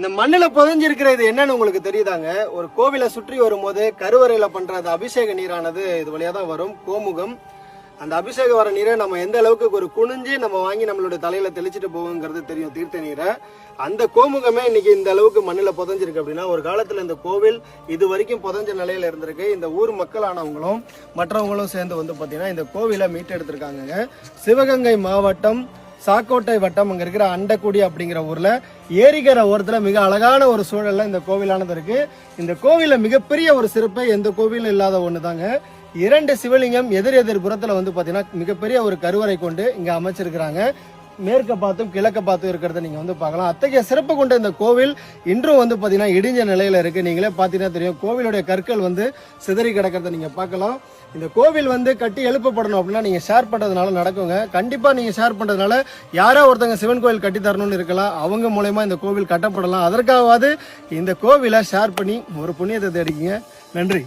இந்த மண்ணுல புதைஞ்சிருக்கிற இது என்னன்னு உங்களுக்கு தெரியுதாங்க? ஒரு கோவிலை சுற்றி வரும்போது கருவறையில பண்ற அபிஷேக நீரானது இது வழியா தான் வரும், கோமுகம். அந்த அபிஷேக வர நீரை நம்ம எந்த அளவுக்கு ஒரு குனிஞ்சு நம்ம வாங்கி நம்மளுடைய தலையில தெளிச்சுட்டு போவோங்கிறது தெரியும், தீர்த்த நீரை. அந்த கோமுகமே இன்னைக்கு இந்த அளவுக்கு மண்ணுல புதைஞ்சிருக்கு அப்படின்னா, ஒரு காலத்துல இந்த கோவில் இது வரைக்கும் புதைஞ்ச நிலையில இருந்திருக்கு. இந்த ஊர் மக்களானவங்களும் மற்றவங்களும் சேர்ந்து வந்து பாத்தீங்கன்னா இந்த கோவிலை மீட்டெடுத்திருக்காங்க. சிவகங்கை மாவட்டம் சாக்கோட்டை வட்டம் அங்க இருக்கிற அண்டக்குடி அப்படிங்கிற ஊர்ல ஏரிகரை ஓரத்துல மிக அழகான ஒரு சூழல்ல இந்த கோவிலானது இருக்கு. இந்த கோவில மிகப்பெரிய ஒரு சிறப்பை எந்த கோவிலும் இல்லாத ஒண்ணுதாங்க. 2 சிவலிங்கம் எதிர் புறத்துல வந்து பாத்தீங்கன்னா மிகப்பெரிய ஒரு கருவறை கொண்டு இங்க அமைச்சிருக்கிறாங்க. மேற்க பார்த்தும் கிழக்க பார்த்தும் இருக்கிறத நீங்க வந்து பார்க்கலாம். அத்தகைய சிறப்பு கொண்ட இந்த கோவில் இன்றும் வந்து பாத்தீங்கன்னா இடிஞ்ச நிலையில இருக்கு. நீங்களே பாத்தீங்கன்னா தெரியும், கோவிலுடைய கற்கள் வந்து சிதறி கிடக்கிறத நீங்க பார்க்கலாம். இந்த கோவில் வந்து கட்டி எழுப்பப்படணும் அப்படின்னா நீங்க ஷேர் பண்றதுனால நடக்குங்க. கண்டிப்பா நீங்க ஷேர் பண்றதுனால யாரோ ஒருத்தங்க சிவன் கோவில் கட்டி தரணும்னு இருக்கலாம், அவங்க மூலமா இந்த கோவில் கட்டப்படலாம். அதற்காகவாது இந்த கோவிலை ஷேர் பண்ணி ஒரு புண்ணியத்தை தேடிக்கிங்க. நன்றி.